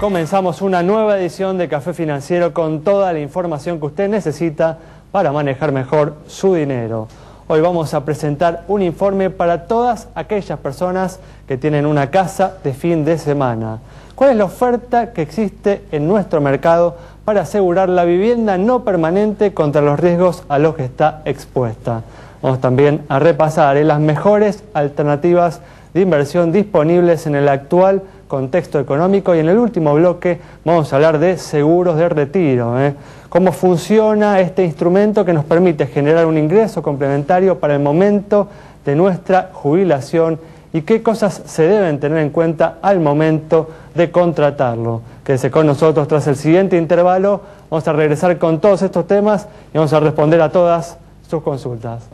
Comenzamos una nueva edición de Café Financiero con toda la información que usted necesita para manejar mejor su dinero. Hoy vamos a presentar un informe para todas aquellas personas que tienen una casa de fin de semana. ¿Cuál es la oferta que existe en nuestro mercado para asegurar la vivienda no permanente contra los riesgos a los que está expuesta? Vamos también a repasar las mejores alternativas de inversión disponibles en el actual contexto económico, y en el último bloque vamos a hablar de seguros de retiro, cómo funciona este instrumento que nos permite generar un ingreso complementario para el momento de nuestra jubilación y qué cosas se deben tener en cuenta al momento de contratarlo. Quédese con nosotros. Tras el siguiente intervalo vamos a regresar con todos estos temas y vamos a responder a todas sus consultas.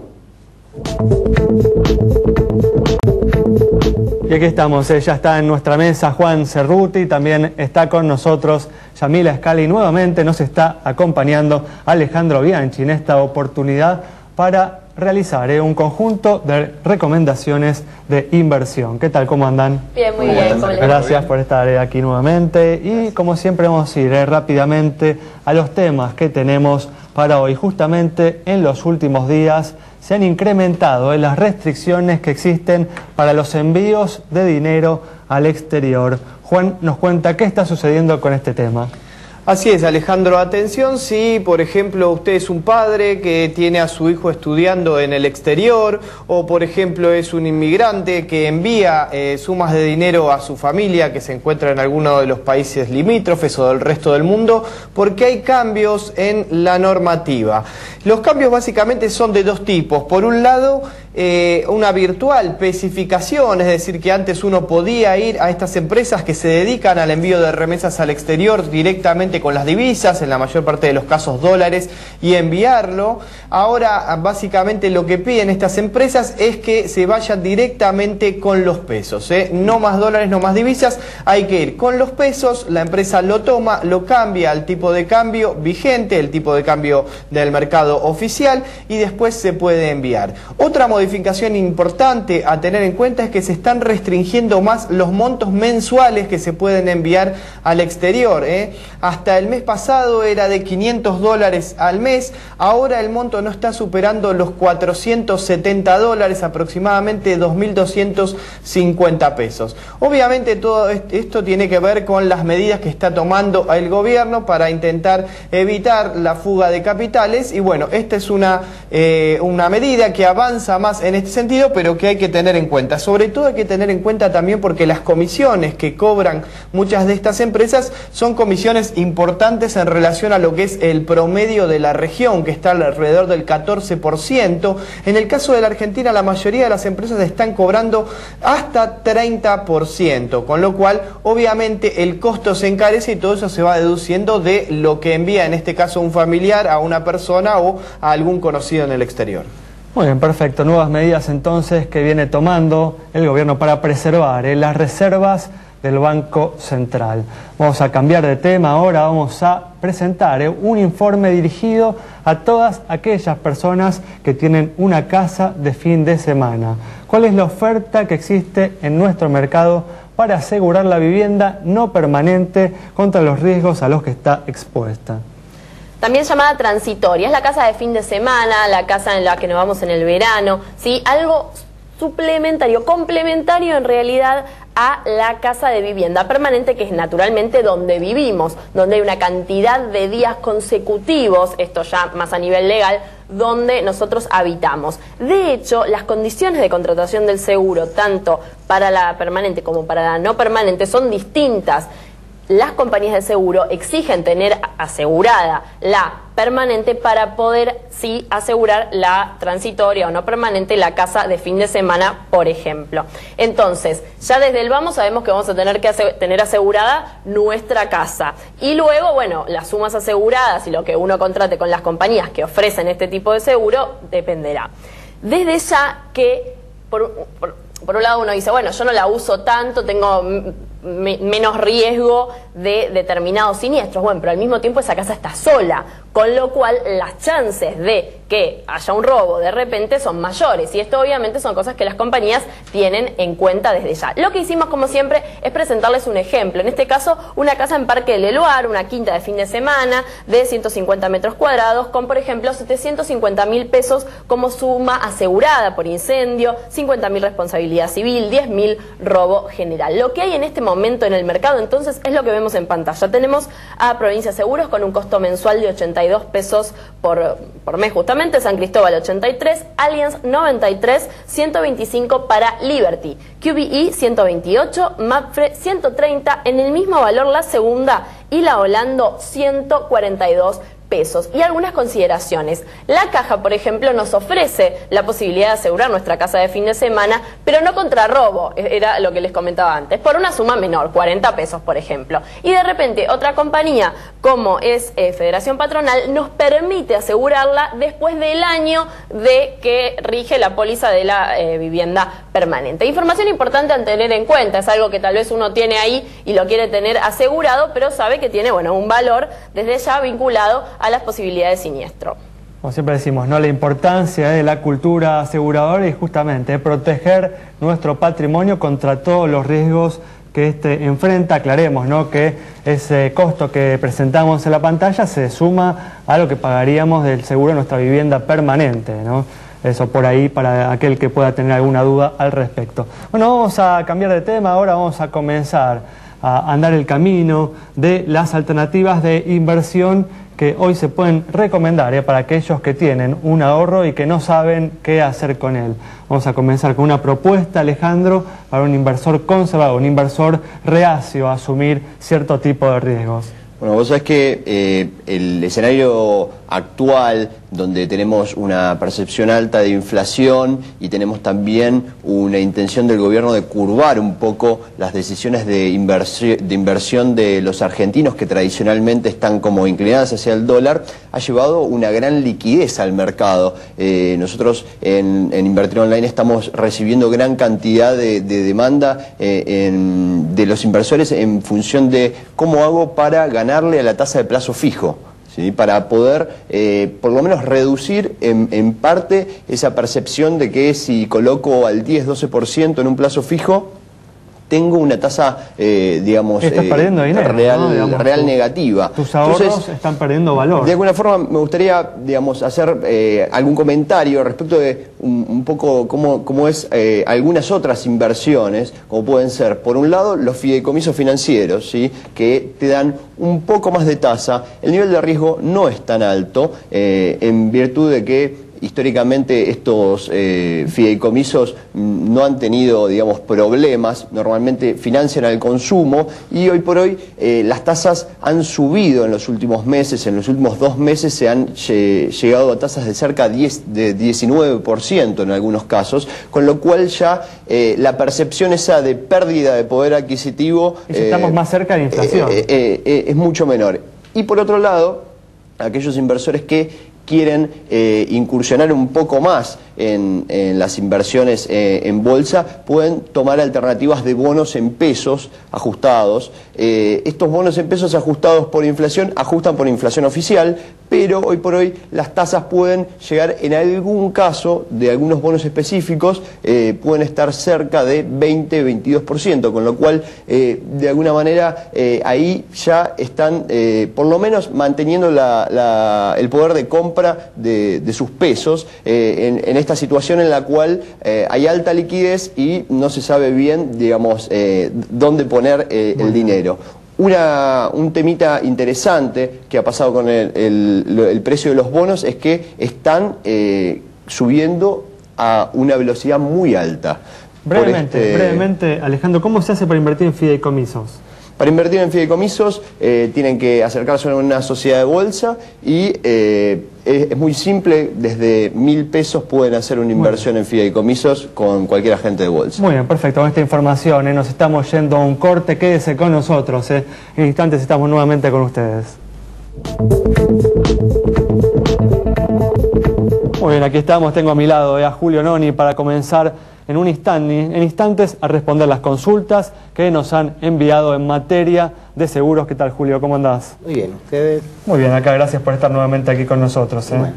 Y aquí estamos, ya está en nuestra mesa Juan Cerruti, también está con nosotros Yamila Scali, y nuevamente nos está acompañando Alejandro Bianchi en esta oportunidad para realizar un conjunto de recomendaciones de inversión. ¿Qué tal? ¿Cómo andan? Bien, muy bien. Gracias por estar aquí nuevamente. Y como siempre vamos a ir rápidamente a los temas que tenemos para hoy. Justamente en los últimos días se han incrementado las restricciones que existen para los envíos de dinero al exterior. Juan nos cuenta qué está sucediendo con este tema. Así es, Alejandro. Atención si, por ejemplo, usted es un padre que tiene a su hijo estudiando en el exterior, o, por ejemplo, es un inmigrante que envía sumas de dinero a su familia que se encuentra en alguno de los países limítrofes o del resto del mundo, porque hay cambios en la normativa. Los cambios básicamente son de dos tipos. Por un lado, una virtual especificación, es decir, que antes uno podía ir a estas empresas que se dedican al envío de remesas al exterior directamente con las divisas, en la mayor parte de los casos dólares, y enviarlo. Ahora básicamente lo que piden estas empresas es que se vayan directamente con los pesos, no más dólares, no más divisas, hay que ir con los pesos. La empresa lo toma, lo cambia al tipo de cambio vigente, el tipo de cambio del mercado oficial, y después se puede enviar. Otra modificación importante a tener en cuenta es que se están restringiendo más los montos mensuales que se pueden enviar al exterior. Hasta el mes pasado era de $500 al mes, ahora el monto no está superando los $470, aproximadamente 2.250 pesos. Obviamente todo esto tiene que ver con las medidas que está tomando el gobierno para intentar evitar la fuga de capitales, y bueno, esta es una medida que avanza más en este sentido, pero que hay que tener en cuenta. Sobre todo hay que tener en cuenta también porque las comisiones que cobran muchas de estas empresas son comisiones importantes en relación a lo que es el promedio de la región, que está alrededor del 14%. En el caso de la Argentina, la mayoría de las empresas están cobrando hasta 30%, con lo cual obviamente el costo se encarece y todo eso se va deduciendo de lo que envía, en este caso, un familiar a una persona o a algún conocido en el exterior. Muy bien, perfecto. Nuevas medidas entonces que viene tomando el gobierno para preservar las reservas del Banco Central. Vamos a cambiar de tema ahora, vamos a presentar un informe dirigido a todas aquellas personas que tienen una casa de fin de semana. ¿Cuál es la oferta que existe en nuestro mercado para asegurar la vivienda no permanente contra los riesgos a los que está expuesta? También llamada transitoria, es la casa de fin de semana, la casa en la que nos vamos en el verano, ¿sí? Algo suplementario, complementario en realidad a la casa de vivienda permanente, que es naturalmente donde vivimos, donde hay una cantidad de días consecutivos, esto ya más a nivel legal, donde nosotros habitamos. De hecho, las condiciones de contratación del seguro, tanto para la permanente como para la no permanente, son distintas. Las compañías de seguro exigen tener asegurada la permanente para poder, sí, asegurar la transitoria o no permanente, la casa de fin de semana, por ejemplo. Entonces, ya desde el vamos sabemos que vamos a tener que tener asegurada nuestra casa. Y luego, bueno, las sumas aseguradas y lo que uno contrate con las compañías que ofrecen este tipo de seguro dependerá. Desde ya que, por un lado uno dice, bueno, yo no la uso tanto, tengo menos riesgo de determinados siniestros. Bueno, pero al mismo tiempo esa casa está sola. con lo cual las chances de que haya un robo de repente son mayores, y esto obviamente son cosas que las compañías tienen en cuenta desde ya. Lo que hicimos, como siempre, es presentarles un ejemplo, en este caso una casa en Parque del Eluar, una quinta de fin de semana de 150 metros cuadrados con, por ejemplo, 750.000 pesos como suma asegurada por incendio, 50.000 responsabilidad civil, 10.000 robo general. Lo que hay en este momento en el mercado entonces es lo que vemos en pantalla. Tenemos a Provincia Seguros con un costo mensual de 82 pesos por mes, justamente San Cristóbal 83, Allianz 93, 125 para Liberty, QBE 128, Mapfre 130, en el mismo valor la segunda, y la Holando 142 pesos. Y algunas consideraciones. La Caja, por ejemplo, nos ofrece la posibilidad de asegurar nuestra casa de fin de semana, pero no contra robo, era lo que les comentaba antes, por una suma menor, 40 pesos, por ejemplo. Y de repente otra compañía, como es Federación Patronal, nos permite asegurarla después del año de que rige la póliza de la vivienda permanente. Información importante a tener en cuenta, es algo que tal vez uno tiene ahí y lo quiere tener asegurado, pero sabe que tiene, bueno, un valor desde ya vinculado a las posibilidades de siniestro. Como siempre decimos, ¿no? La importancia de la cultura aseguradora y justamente proteger nuestro patrimonio contra todos los riesgos que este enfrenta. Aclaremos, ¿no?, que ese costo que presentamos en la pantalla se suma a lo que pagaríamos del seguro de nuestra vivienda permanente, ¿no? Eso por ahí para aquel que pueda tener alguna duda al respecto. Bueno, vamos a cambiar de tema, ahora vamos a comenzar a andar el camino de las alternativas de inversión que hoy se pueden recomendar para aquellos que tienen un ahorro y que no saben qué hacer con él. Vamos a comenzar con una propuesta, Alejandro, para un inversor conservador, un inversor reacio a asumir cierto tipo de riesgos. Bueno, vos sabés que el escenario actual, donde tenemos una percepción alta de inflación y tenemos también una intención del gobierno de curvar un poco las decisiones de inversión de los argentinos, que tradicionalmente están como inclinadas hacia el dólar, ha llevado una gran liquidez al mercado. Nosotros en Invertir Online estamos recibiendo gran cantidad de demanda de los inversores en función de cómo hago para ganarle a la tasa de plazo fijo, ¿sí?, para poder por lo menos reducir en parte esa percepción de que si coloco al 10-12% en un plazo fijo, tengo una tasa, digamos, perdiendo dinero, real, ¿no? Digamos, real negativa. Tus ahorros entonces están perdiendo valor. De alguna forma me gustaría, digamos, hacer algún comentario respecto de un poco cómo es algunas otras inversiones, como pueden ser, por un lado, los fideicomisos financieros, ¿sí?, que te dan un poco más de tasa. El nivel de riesgo no es tan alto, en virtud de que históricamente estos fideicomisos no han tenido, digamos, problemas, normalmente financian al consumo, y hoy por hoy las tasas han subido en los últimos meses. En los últimos 2 meses se han llegado a tasas de cerca de 19% en algunos casos, con lo cual ya la percepción esa de pérdida de poder adquisitivo, estamos más cerca de inflación, es mucho menor. Y por otro lado, aquellos inversores que quieren incursionar un poco más en las inversiones en bolsa, pueden tomar alternativas de bonos en pesos ajustados. Estos bonos en pesos ajustados por inflación ajustan por inflación oficial, pero hoy por hoy las tasas pueden llegar, en algún caso de algunos bonos específicos, pueden estar cerca de 20-22%, con lo cual de alguna manera ahí ya están por lo menos manteniendo el poder de compra de sus pesos en esta situación en la cual hay alta liquidez y no se sabe bien, digamos, dónde poner el dinero. Un temita interesante que ha pasado con el precio de los bonos es que están subiendo a una velocidad muy alta. Brevemente, Alejandro, ¿cómo se hace para invertir en fideicomisos? Para invertir en fideicomisos tienen que acercarse a una sociedad de bolsa y es muy simple. Desde 1.000 pesos pueden hacer una inversión en fideicomisos con cualquier agente de bolsa. Muy bien, perfecto. Con esta información nos estamos yendo a un corte. Quédese con nosotros. En instantes estamos nuevamente con ustedes. Muy bien, aquí estamos. Tengo a mi lado a Julio Noni para comenzar en instantes a responder las consultas que nos han enviado en materia de seguros. ¿Qué tal, Julio? ¿Cómo andás? Muy bien, ¿ustedes? Muy bien, acá gracias por estar nuevamente aquí con nosotros. Bueno,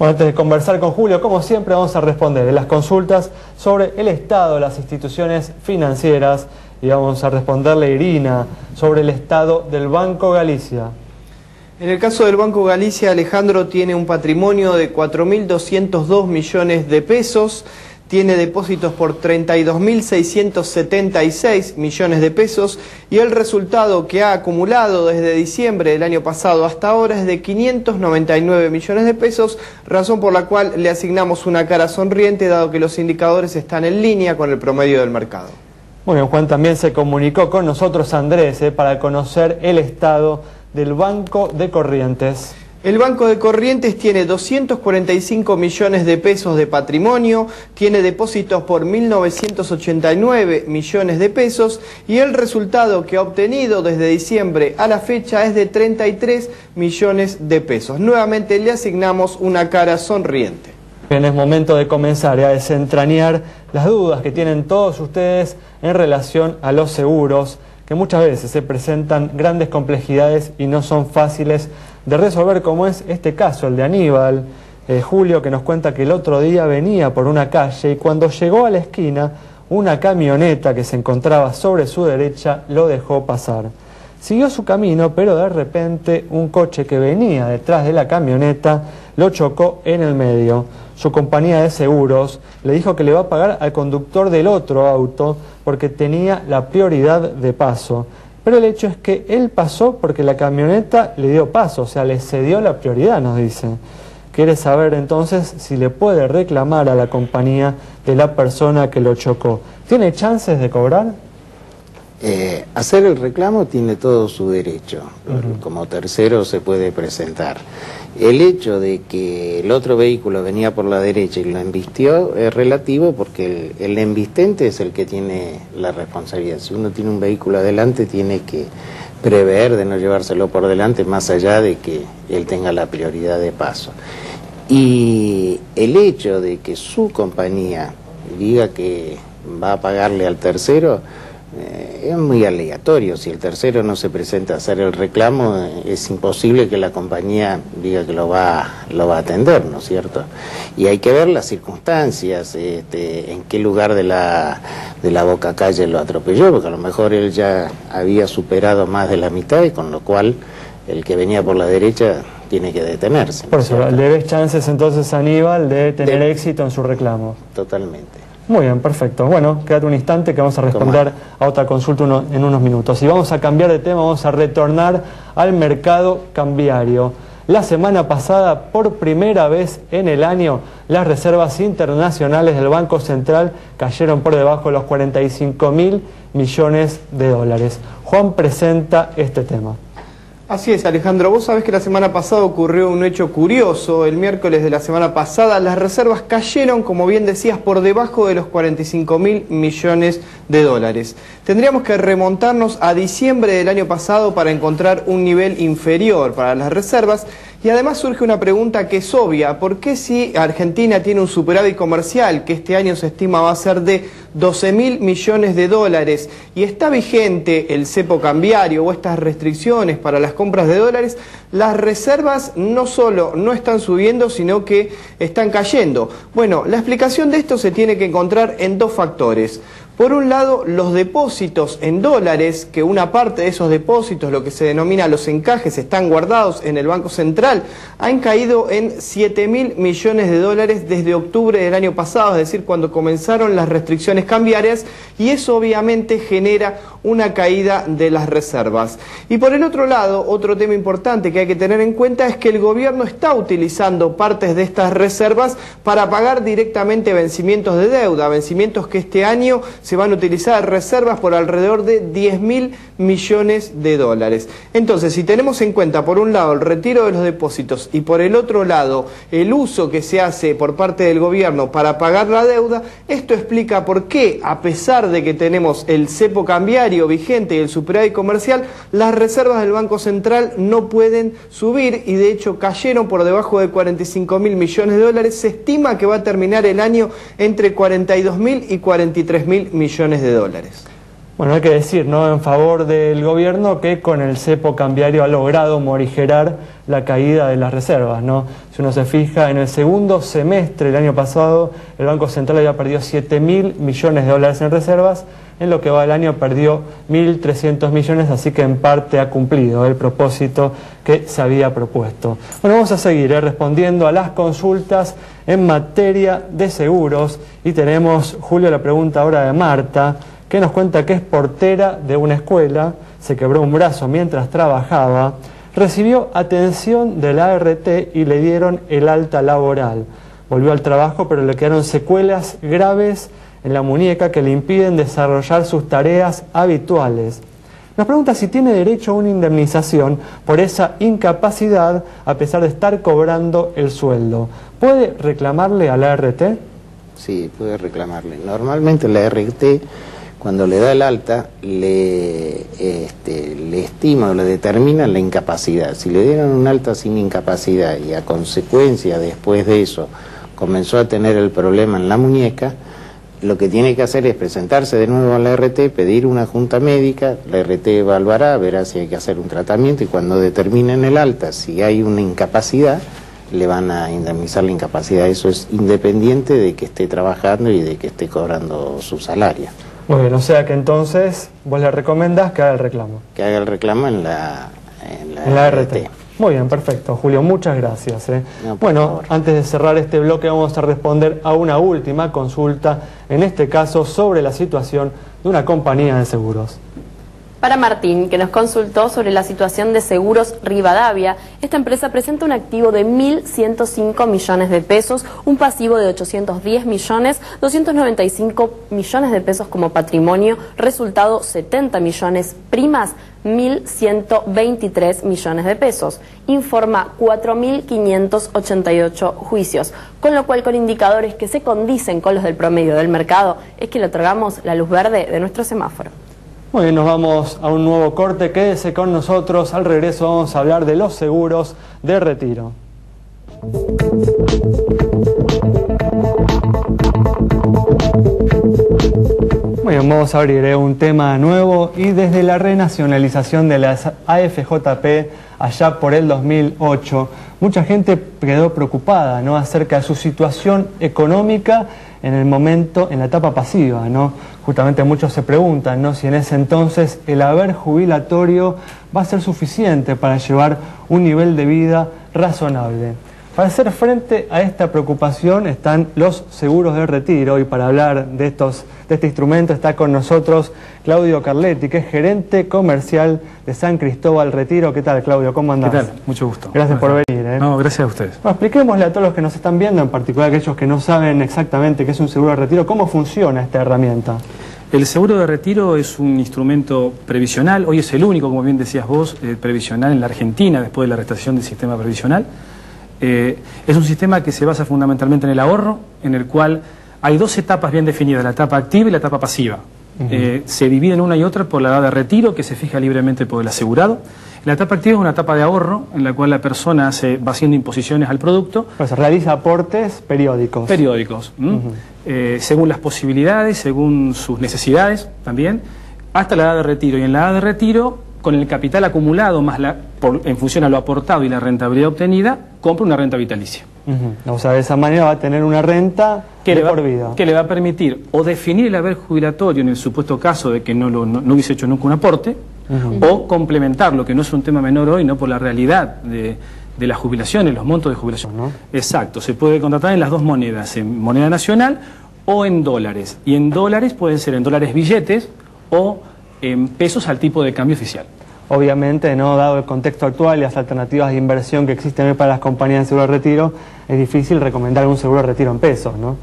antes de conversar con Julio, como siempre, vamos a responder las consultas sobre el estado de las instituciones financieras y vamos a responderle a Irina sobre el estado del Banco Galicia. En el caso del Banco Galicia, Alejandro tiene un patrimonio de 4.202 millones de pesos, tiene depósitos por 32.676 millones de pesos y el resultado que ha acumulado desde diciembre del año pasado hasta ahora es de 599 millones de pesos, razón por la cual le asignamos una cara sonriente dado que los indicadores están en línea con el promedio del mercado. Muy bien, Juan, también se comunicó con nosotros Andrés para conocer el estado del Banco de Corrientes. El Banco de Corrientes tiene 245 millones de pesos de patrimonio, tiene depósitos por 1.989 millones de pesos y el resultado que ha obtenido desde diciembre a la fecha es de 33 millones de pesos. Nuevamente le asignamos una cara sonriente. Bien, es momento de comenzar a desentrañar las dudas que tienen todos ustedes en relación a los seguros, que muchas veces se presentan grandes complejidades y no son fáciles de resolver, como es este caso, el de Aníbal. Julio, que nos cuenta que el otro día venía por una calle y cuando llegó a la esquina, una camioneta que se encontraba sobre su derecha lo dejó pasar. Siguió su camino, pero de repente un coche que venía detrás de la camioneta lo chocó en el medio. Su compañía de seguros le dijo que le va a pagar al conductor del otro auto porque tenía la prioridad de paso. Pero el hecho es que él pasó porque la camioneta le dio paso, o sea, le cedió la prioridad, nos dice. Quiere saber entonces si le puede reclamar a la compañía de la persona que lo chocó. ¿Tiene chances de cobrar? Hacer el reclamo tiene todo su derecho. Como tercero se puede presentar. El hecho de que el otro vehículo venía por la derecha y lo embistió es relativo porque el embistente es el que tiene la responsabilidad. Si uno tiene un vehículo adelante tiene que prever de no llevárselo por delante más allá de que él tenga la prioridad de paso. Y el hecho de que su compañía diga que va a pagarle al tercero es muy aleatorio. Si el tercero no se presenta a hacer el reclamo, es imposible que la compañía diga que lo va a atender, ¿no es cierto? Y hay que ver las circunstancias, en qué lugar de la bocacalle lo atropelló, porque a lo mejor él ya había superado más de la mitad y con lo cual el que venía por la derecha tiene que detenerse. Por eso, ¿le ves chances entonces a Aníbal de tener éxito en su reclamo? Totalmente. Muy bien, perfecto. Bueno, quédate un instante que vamos a responder a otra consulta en unos minutos. Y vamos a cambiar de tema, vamos a retornar al mercado cambiario. La semana pasada, por primera vez en el año, las reservas internacionales del Banco Central cayeron por debajo de los 45.000 millones de dólares. Juan presenta este tema. Así es, Alejandro. Vos sabés que la semana pasada ocurrió un hecho curioso. El miércoles de la semana pasada las reservas cayeron, como bien decías, por debajo de los 45.000 millones de dólares. Tendríamos que remontarnos a diciembre del año pasado para encontrar un nivel inferior para las reservas. Y además surge una pregunta que es obvia. ¿Por qué si Argentina tiene un superávit comercial que este año se estima va a ser de 12.000 millones de dólares y está vigente el cepo cambiario o estas restricciones para las compras de dólares, las reservas no solo no están subiendo, sino que están cayendo? Bueno, la explicación de esto se tiene que encontrar en dos factores. Por un lado, los depósitos en dólares, que una parte de esos depósitos, lo que se denomina los encajes, están guardados en el Banco Central, han caído en 7.000 millones de dólares desde octubre del año pasado, es decir, cuando comenzaron las restricciones cambiarias, y eso obviamente genera una caída de las reservas. Y por el otro lado, otro tema importante que hay que tener en cuenta es que el gobierno está utilizando partes de estas reservas para pagar directamente vencimientos de deuda, vencimientos que este año se van a utilizar reservas por alrededor de 10.000 millones de dólares. Entonces, si tenemos en cuenta, por un lado, el retiro de los depósitos y por el otro lado, el uso que se hace por parte del gobierno para pagar la deuda, esto explica por qué, a pesar de que tenemos el cepo cambiario vigente y el superávit comercial, las reservas del Banco Central no pueden subir y de hecho cayeron por debajo de 45.000 millones de dólares. Se estima que va a terminar el año entre 42.000 y 43.000 millones de dólares. Bueno, hay que decir, ¿no?, en favor del gobierno, que con el cepo cambiario ha logrado morigerar la caída de las reservas, ¿no? Si uno se fija, en el segundo semestre del año pasado, el Banco Central había perdido 7.000 millones de dólares en reservas. En lo que va del año perdió 1.300 millones, así que en parte ha cumplido el propósito que se había propuesto. Bueno, vamos a seguir respondiendo a las consultas en materia de seguros y tenemos, Julio, la pregunta ahora de Marta, que nos cuenta que es portera de una escuela, se quebró un brazo mientras trabajaba, recibió atención de la ART y le dieron el alta laboral. Volvió al trabajo, pero le quedaron secuelas graves en la muñeca que le impiden desarrollar sus tareas habituales. Nos pregunta si tiene derecho a una indemnización por esa incapacidad a pesar de estar cobrando el sueldo. ¿Puede reclamarle a la ART? Sí, puede reclamarle. Normalmente la ART, cuando le da el alta, le estima o le determina la incapacidad. Si le dieron un alta sin incapacidad y a consecuencia después de eso comenzó a tener el problema en la muñeca, lo que tiene que hacer es presentarse de nuevo a la ART, pedir una junta médica, la ART evaluará, verá si hay que hacer un tratamiento y cuando determinen el alta, si hay una incapacidad, le van a indemnizar la incapacidad. Eso es independiente de que esté trabajando y de que esté cobrando su salario. Muy bien, o sea que entonces vos le recomendás que haga el reclamo. Que haga el reclamo en la ART. Muy bien, perfecto, Julio, muchas gracias. No, bueno, favor. antes de cerrar este bloque vamos a responder a una última consulta, en este caso sobre la situación de una compañía de seguros. Para Martín, que nos consultó sobre la situación de Seguros Rivadavia, esta empresa presenta un activo de 1.105 millones de pesos, un pasivo de 810 millones, 295 millones de pesos como patrimonio, resultado 70 millones, primas 1.123 millones de pesos. Informa 4.588 juicios, con lo cual con indicadores que se condicen con los del promedio del mercado, es que le otorgamos la luz verde de nuestro semáforo. Muy bien, nos vamos a un nuevo corte, quédese con nosotros, al regreso vamos a hablar de los seguros de retiro. Muy bien, vamos a abrir un tema nuevo y desde la renacionalización de las AFJP allá por el 2008, mucha gente quedó preocupada, ¿no?, acerca de su situación económica en el momento, en la etapa pasiva, ¿no? Justamente muchos se preguntan, ¿no?, si en ese entonces el haber jubilatorio va a ser suficiente para llevar un nivel de vida razonable. Para hacer frente a esta preocupación están los seguros de retiro y para hablar de este instrumento está con nosotros Claudio Carletti, que es gerente comercial de San Cristóbal Retiro. ¿Qué tal, Claudio? ¿Cómo andás? ¿Qué tal? Mucho gusto. Gracias por venir. No, gracias a ustedes. Bueno, expliquémosle a todos los que nos están viendo, en particular aquellos que no saben exactamente qué es un seguro de retiro, cómo funciona esta herramienta. El seguro de retiro es un instrumento previsional, hoy es el único, como bien decías vos, previsional en la Argentina después de la restauración del sistema previsional. Es un sistema que se basa fundamentalmente en el ahorro, en el cual hay dos etapas bien definidas, la etapa activa y la etapa pasiva. Se dividen una y otra por la edad de retiro, que se fija libremente por el asegurado. La etapa activa es una etapa de ahorro, en la cual la persona va haciendo imposiciones al producto. Pues realiza aportes periódicos. Según las posibilidades, según sus necesidades también, hasta la edad de retiro. Y en la edad de retiro, con el capital acumulado, más en función a lo aportado y la rentabilidad obtenida, compra una renta vitalicia. O sea, de esa manera va a tener una renta por vida. Que le va a permitir o definir el haber jubilatorio en el supuesto caso de que no hubiese hecho nunca un aporte, o complementarlo, que no es un tema menor hoy, no por la realidad de las jubilaciones, los montos de jubilación. ¿No? Exacto, se puede contratar en las dos monedas, en moneda nacional o en dólares. Y en dólares pueden ser en dólares billetes o en pesos al tipo de cambio oficial. Obviamente, no, dado el contexto actual y las alternativas de inversión que existen hoy para las compañías de seguro de retiro, es difícil recomendar un seguro de retiro en pesos, ¿no?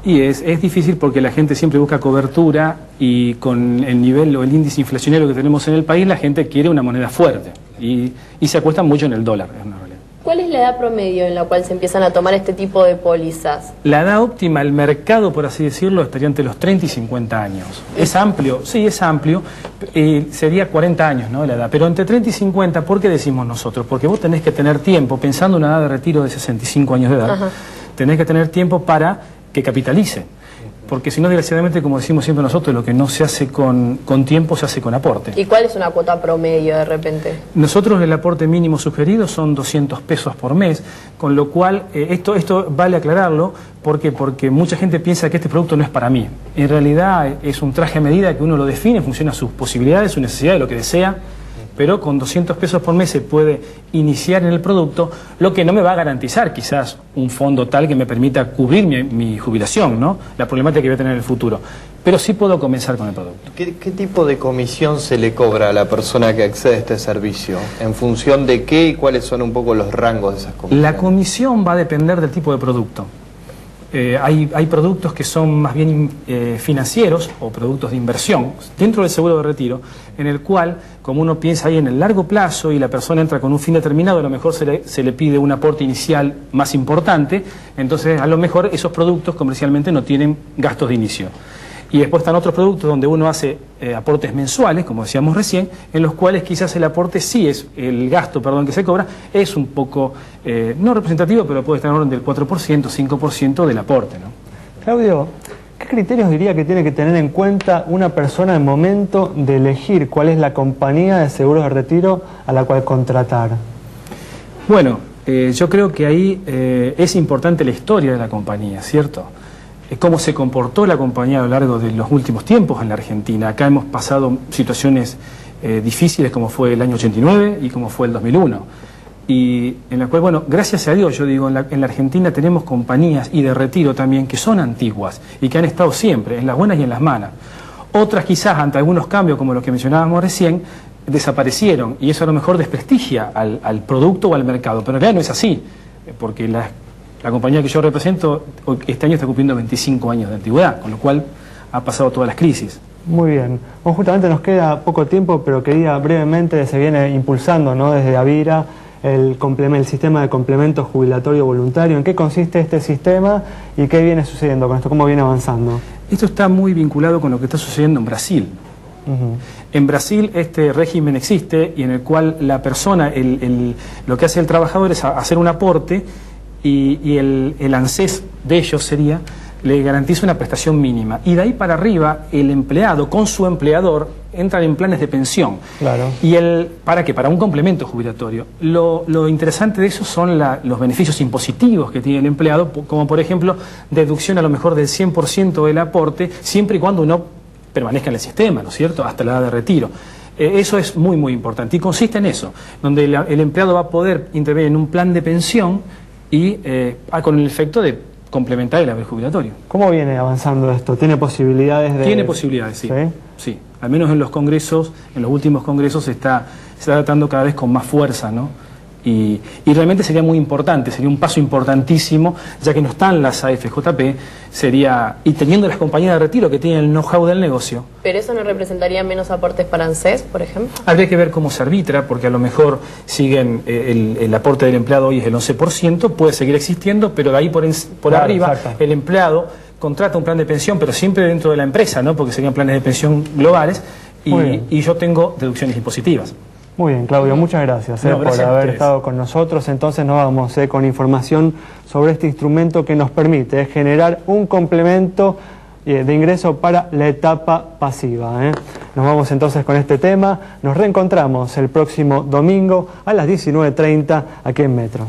Y es difícil porque la gente siempre busca cobertura y con el nivel o el índice inflacionario que tenemos en el país, la gente quiere una moneda fuerte y se acuesta mucho en el dólar, es una realidad. ¿Cuál es la edad promedio en la cual se empiezan a tomar este tipo de pólizas? La edad óptima, el mercado, por así decirlo, estaría entre los 30 y 50 años. ¿Es amplio? Sí, es amplio. Sería 40 años, ¿no?, la edad. Pero entre 30 y 50, ¿por qué decimos nosotros? Porque vos tenés que tener tiempo, pensando en una edad de retiro de 65 años de edad, ajá, tenés que tener tiempo para que capitalice. Porque si no, desgraciadamente, como decimos siempre nosotros, lo que no se hace con tiempo se hace con aporte. ¿Y cuál es una cuota promedio de repente? Nosotros el aporte mínimo sugerido son 200 pesos por mes, con lo cual esto vale aclararlo. ¿Por qué? Porque mucha gente piensa que este producto no es para mí. En realidad es un traje a medida que uno lo define en función a sus posibilidades, sus necesidades, lo que desea. Pero con 200 pesos por mes se puede iniciar en el producto, lo que no me va a garantizar quizás un fondo tal que me permita cubrir mi jubilación, ¿no?, la problemática que voy a tener en el futuro. Pero sí puedo comenzar con el producto. ¿Qué tipo de comisión se le cobra a la persona que accede a este servicio? ¿En función de qué y cuáles son un poco los rangos de esas comisiones? La comisión va a depender del tipo de producto. Hay productos que son más bien financieros o productos de inversión dentro del seguro de retiro, en el cual, como uno piensa ahí en el largo plazo y la persona entra con un fin determinado, a lo mejor se le pide un aporte inicial más importante, entonces a lo mejor esos productos comercialmente no tienen gastos de inicio. Y después están otros productos donde uno hace aportes mensuales, como decíamos recién, en los cuales quizás el aporte sí es, el gasto, perdón, que se cobra, es un poco, no representativo, pero puede estar en orden del 4%, 5% del aporte, ¿no? Claudio, ¿qué criterios diría que tiene que tener en cuenta una persona al momento de elegir cuál es la compañía de seguros de retiro a la cual contratar? Bueno, yo creo que ahí es importante la historia de la compañía, ¿cierto? Cómo se comportó la compañía a lo largo de los últimos tiempos en la Argentina. Acá hemos pasado situaciones difíciles como fue el año 89 y como fue el 2001. Y en la cual, bueno, gracias a Dios, yo digo, en la Argentina tenemos compañías y de retiro también que son antiguas y que han estado siempre, en las buenas y en las malas. Otras quizás ante algunos cambios como los que mencionábamos recién, desaparecieron y eso a lo mejor desprestigia al producto o al mercado. Pero en realidad no es así, porque la compañía que yo represento este año está cumpliendo 25 años de antigüedad, con lo cual ha pasado todas las crisis. Muy bien. Bueno, justamente nos queda poco tiempo, pero quería brevemente, se viene impulsando, ¿no?, desde Avira el sistema de complemento jubilatorio voluntario. ¿En qué consiste este sistema y qué viene sucediendo con esto? ¿Cómo viene avanzando? Esto está muy vinculado con lo que está sucediendo en Brasil. En Brasil este régimen existe y en el cual la persona, lo que hace el trabajador es hacer un aporte y el ANSES de ellos sería, le garantiza una prestación mínima. Y de ahí para arriba, el empleado con su empleador entran en planes de pensión. Claro. ¿Y para qué? Para un complemento jubilatorio. Lo interesante de eso son los beneficios impositivos que tiene el empleado, como por ejemplo, deducción a lo mejor del 100% del aporte, siempre y cuando uno permanezca en el sistema, ¿no es cierto?, hasta la edad de retiro. Eso es muy, muy importante. Y consiste en eso, donde el empleado va a poder intervenir en un plan de pensión y con el efecto de complementar el haber jubilatorio. ¿Cómo viene avanzando esto? ¿Tiene posibilidades de...? Tiene posibilidades, sí. Sí. Al menos en los congresos, en los últimos congresos se está tratando cada vez con más fuerza, ¿no? Y realmente sería muy importante, sería un paso importantísimo, ya que no están las AFJP, y teniendo las compañías de retiro que tienen el know-how del negocio. ¿Pero eso no representaría menos aportes para ANSES, por ejemplo? Habría que ver cómo se arbitra, porque a lo mejor siguen el aporte del empleado hoy es el 11%, puede seguir existiendo, pero de ahí por claro, arriba, exacto, el empleado contrata un plan de pensión, pero siempre dentro de la empresa, ¿no?, porque serían planes de pensión globales, y yo tengo deducciones impositivas. Muy bien, Claudio, muchas gracias, por haber estado con nosotros. Entonces nos vamos con información sobre este instrumento que nos permite generar un complemento de ingreso para la etapa pasiva. Nos vamos entonces con este tema. Nos reencontramos el próximo domingo a las 19:30 aquí en Metro.